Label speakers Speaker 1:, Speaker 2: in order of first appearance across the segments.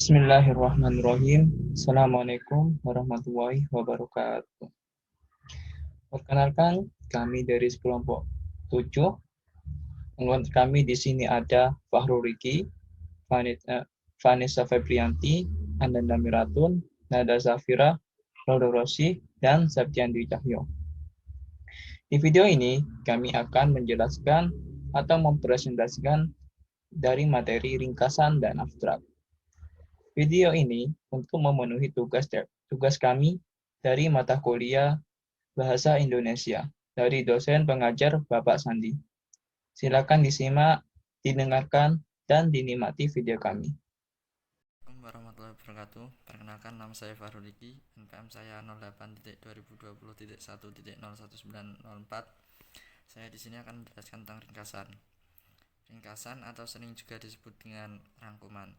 Speaker 1: Bismillahirrahmanirrahim. Assalamualaikum warahmatullahi wabarakatuh. Perkenalkan, kami dari kelompok 7. Anggota kami di sini ada Fahrul Riki, Vanessa Febrianti, Ananda Miratun, Nada Zafira, Laura Rossi, dan Septiandi Cahyo. Di video ini, kami akan menjelaskan atau mempresentasikan dari materi ringkasan dan abstrak. Video ini untuk memenuhi tugas kami dari mata kuliah Bahasa Indonesia dari dosen pengajar Bapak Sandi. Silakan disimak, didengarkan, dan dinikmati video kami.
Speaker 2: Assalamualaikum warahmatullahi wabarakatuh. Perkenalkan, nama saya Fahrul Riki, NPM saya 08.2020.1.01904. Saya di sini akan menjelaskan tentang ringkasan. Ringkasan atau sering juga disebut dengan rangkuman.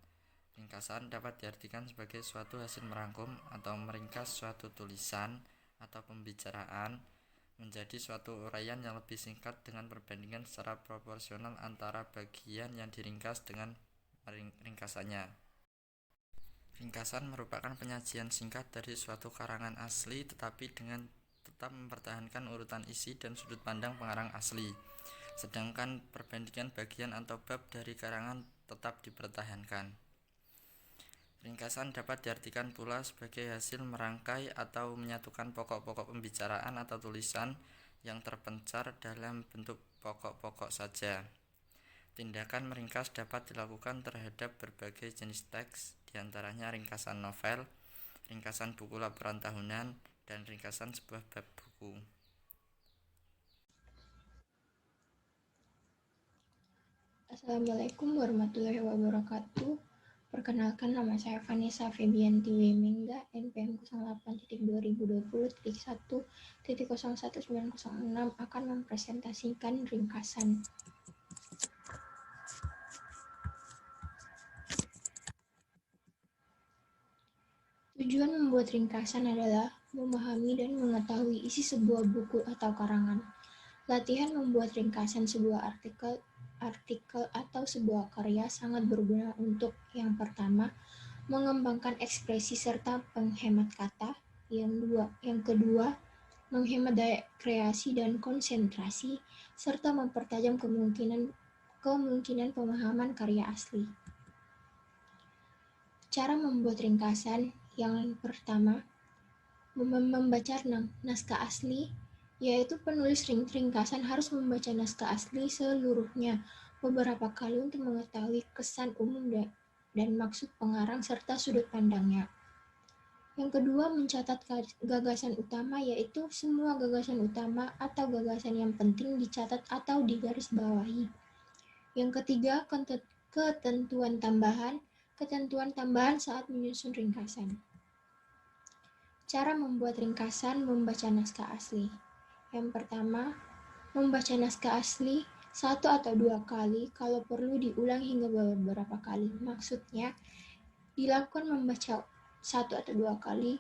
Speaker 2: Ringkasan dapat diartikan sebagai suatu hasil merangkum atau meringkas suatu tulisan atau pembicaraan menjadi suatu uraian yang lebih singkat dengan perbandingan secara proporsional antara bagian yang diringkas dengan ringkasannya. Ringkasan merupakan penyajian singkat dari suatu karangan asli tetapi dengan tetap mempertahankan urutan isi dan sudut pandang pengarang asli. Sedangkan perbandingan bagian atau bab dari karangan tetap dipertahankan. Ringkasan dapat diartikan pula sebagai hasil merangkai atau menyatukan pokok-pokok pembicaraan atau tulisan yang terpencar dalam bentuk pokok-pokok saja. Tindakan meringkas dapat dilakukan terhadap berbagai jenis teks, diantaranya ringkasan novel, ringkasan buku laporan tahunan, dan ringkasan sebuah bab buku.
Speaker 3: Assalamualaikum warahmatullahi wabarakatuh. Perkenalkan, nama saya Vanessa Febianti Wemingga, NPM 08.2020.1.01906 akan mempresentasikan ringkasan. Tujuan membuat ringkasan adalah memahami dan mengetahui isi sebuah buku atau karangan. Latihan membuat ringkasan sebuah artikel atau sebuah karya sangat berguna untuk yang pertama, mengembangkan ekspresi serta penghemat kata, yang kedua, menghemat daya kreasi dan konsentrasi, serta mempertajam kemungkinan pemahaman karya asli. Cara membuat ringkasan yang pertama, membaca naskah asli, yaitu penulis ringkasan harus membaca naskah asli seluruhnya beberapa kali untuk mengetahui kesan umum dan maksud pengarang serta sudut pandangnya. Yang kedua, mencatat gagasan utama, yaitu semua gagasan utama atau gagasan yang penting dicatat atau digarisbawahi. Yang ketiga, ketentuan tambahan saat menyusun ringkasan. Cara membuat ringkasan membaca naskah asli. Yang pertama, membaca naskah asli 1 atau 2 kali, kalau perlu diulang hingga beberapa kali. Maksudnya, dilakukan membaca 1 atau 2 kali,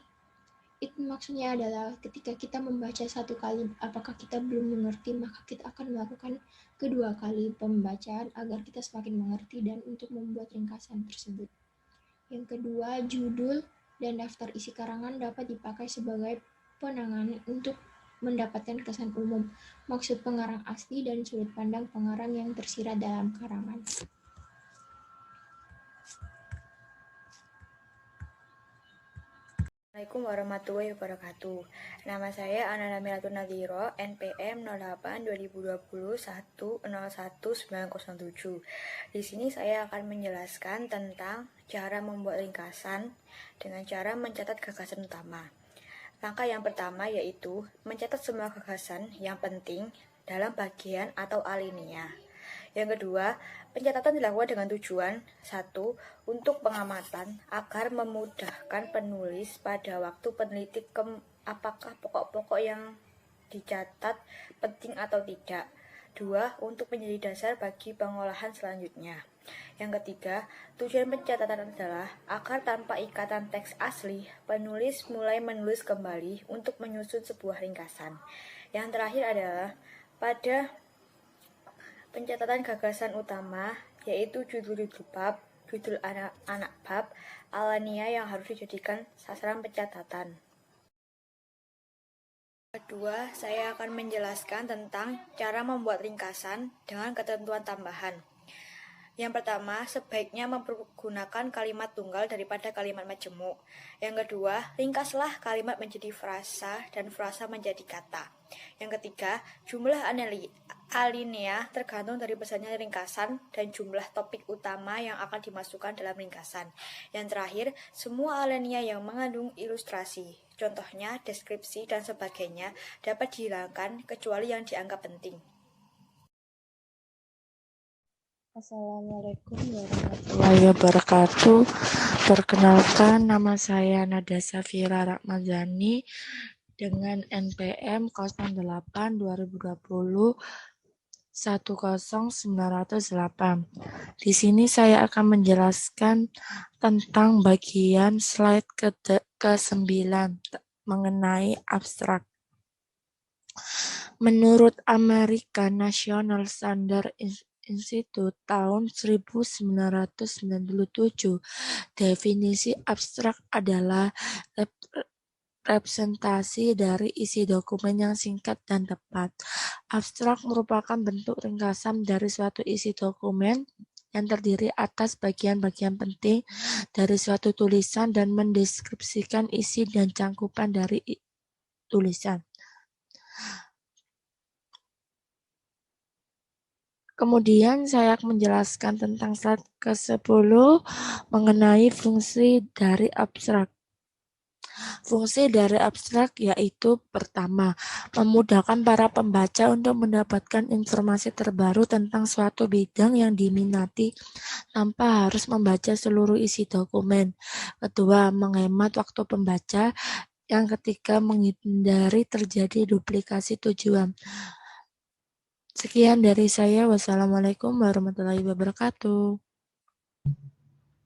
Speaker 3: itu maksudnya adalah ketika kita membaca 1 kali, apakah kita belum mengerti, maka kita akan melakukan kedua kali pembacaan agar kita semakin mengerti dan untuk membuat ringkasan tersebut. Yang kedua, judul dan daftar isi karangan dapat dipakai sebagai penanganan untuk mendapatkan kesan umum, maksud pengarang asli, dan sudut pandang pengarang yang tersirat dalam karangan.
Speaker 4: Assalamualaikum warahmatullahi wabarakatuh. Nama saya Ananda Miratun Nadhiro, NPM 08.2021.1.01907. Di sini saya akan menjelaskan tentang cara membuat ringkasan dengan cara mencatat gagasan utama. Langkah yang pertama yaitu mencatat semua gagasan yang penting dalam bagian atau alinea. Yang kedua, pencatatan dilakukan dengan tujuan 1. Untuk pengamatan agar memudahkan penulis pada waktu peneliti apakah pokok-pokok yang dicatat penting atau tidak. 2. Untuk menjadi dasar bagi pengolahan selanjutnya. Yang ketiga, tujuan pencatatan adalah agar tanpa ikatan teks asli, penulis mulai menulis kembali untuk menyusun sebuah ringkasan. Yang terakhir adalah pada pencatatan gagasan utama, yaitu judul-judul bab, judul anak bab, alania yang harus dijadikan sasaran pencatatan. Kedua, saya akan menjelaskan tentang cara membuat ringkasan dengan ketentuan tambahan. Yang pertama, sebaiknya mempergunakan kalimat tunggal daripada kalimat majemuk. Yang kedua, ringkaslah kalimat menjadi frasa dan frasa menjadi kata. Yang ketiga, jumlah alinea tergantung dari besarnya ringkasan dan jumlah topik utama yang akan dimasukkan dalam ringkasan. Yang terakhir, semua alinea yang mengandung ilustrasi, contohnya deskripsi dan sebagainya, dapat dihilangkan kecuali yang dianggap penting.
Speaker 5: Assalamualaikum warahmatullahi wabarakatuh. Perkenalkan, nama saya Nada Safira Rahmazani dengan NPM 08 2020 10908. Di sini saya akan menjelaskan tentang bagian slide ke-9 mengenai abstrak. Menurut American National Standard Institute tahun 1997, definisi abstrak adalah representasi dari isi dokumen yang singkat dan tepat. Abstrak merupakan bentuk ringkasan dari suatu isi dokumen yang terdiri atas bagian-bagian penting dari suatu tulisan dan mendeskripsikan isi dan cangkupan dari tulisan. Kemudian saya akan menjelaskan tentang slide ke-10 mengenai fungsi dari abstrak. Fungsi dari abstrak yaitu pertama, memudahkan para pembaca untuk mendapatkan informasi terbaru tentang suatu bidang yang diminati tanpa harus membaca seluruh isi dokumen. Kedua, menghemat waktu pembaca. Yang ketiga, menghindari terjadi duplikasi tujuan. Sekian dari saya. Wassalamualaikum warahmatullahi wabarakatuh.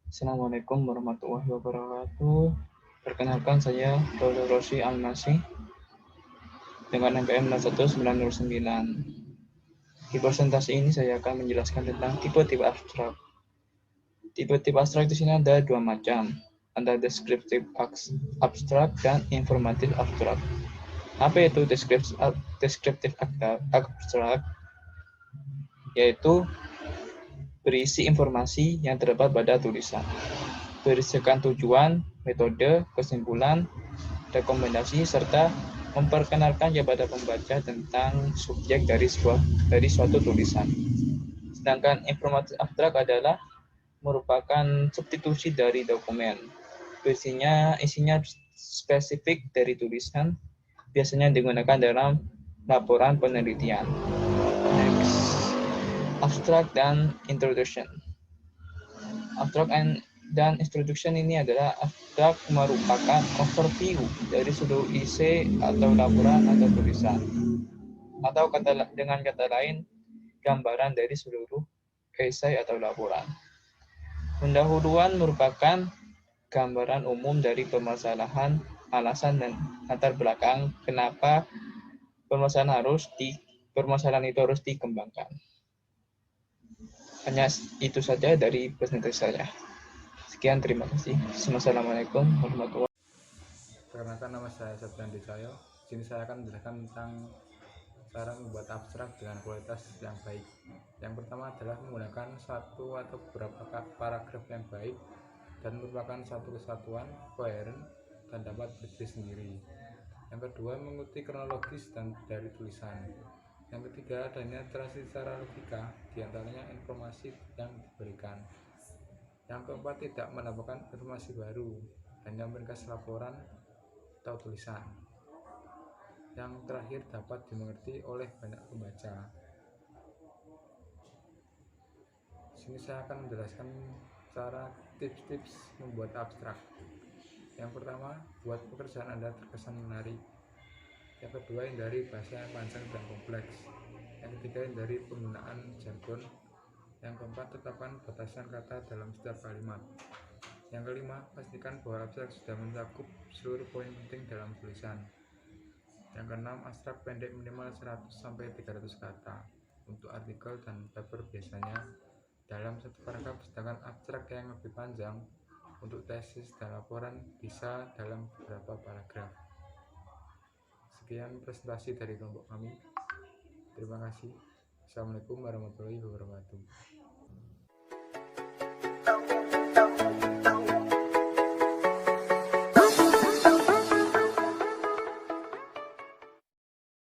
Speaker 1: Assalamualaikum warahmatullahi wabarakatuh. Perkenalkan, saya Dr. Rosy Almasih dengan NPM 11909. Di presentasi ini saya akan menjelaskan tentang tipe-tipe abstrak. Tipe-tipe abstrak di sini ada dua macam, ada deskriptif abstrak dan informatif abstrak. Apa itu deskriptif abstrak? Yaitu berisi informasi yang terdapat pada tulisan, berisikan tujuan, metode, kesimpulan, rekomendasi, serta memperkenalkan kepada pembaca tentang subjek dari suatu tulisan. Sedangkan informatif abstrak adalah merupakan substitusi dari dokumen. Isinya spesifik dari tulisan, biasanya digunakan dalam laporan penelitian. Next, abstract dan introduction. Abstract dan introduction ini adalah abstrak merupakan overview dari seluruh isi atau laporan atau tulisan, atau dengan kata lain, gambaran dari seluruh esai atau laporan. Pendahuluan merupakan gambaran umum dari permasalahan, alasan dan latar belakang kenapa permasalahan itu harus dikembangkan. Hanya itu saja dari presentasi saya. Sekian, terima kasih. Wassalamualaikum warahmatullahi wabarakatuh.
Speaker 6: Perkenalkan, nama saya Septian Desayo. Di sini saya akan menjelaskan tentang cara membuat abstrak dengan kualitas yang baik. Yang pertama adalah menggunakan satu atau beberapa paragraf yang baik dan merupakan satu kesatuan, koheren, dan dapat berdiri sendiri. Yang kedua, mengikuti kronologis dan dari tulisan. Yang ketiga, adanya interaksi secara logika, diantaranya informasi yang diberikan. Yang keempat, tidak menambahkan informasi baru, hanya meringkas laporan atau tulisan. Yang terakhir, dapat dimengerti oleh banyak pembaca. Di sini saya akan menjelaskan cara tips-tips membuat abstrak. Yang pertama, buat pekerjaan Anda terkesan menarik. Yang kedua, hindari bahasa yang panjang dan kompleks. Yang ketiga, hindari penggunaan jargon. Yang keempat, tetapkan batasan kata dalam setiap kalimat. Yang kelima, pastikan bahwa abstrak sudah mencakup seluruh poin penting dalam tulisan. Yang keenam, abstrak pendek minimal 100-300 kata untuk artikel dan paper biasanya, dalam satu paragraf, sedangkan abstrak yang lebih panjang untuk tesis dan laporan bisa dalam beberapa paragraf. Sekian presentasi dari kelompok kami. Terima kasih. Assalamualaikum warahmatullahi wabarakatuh.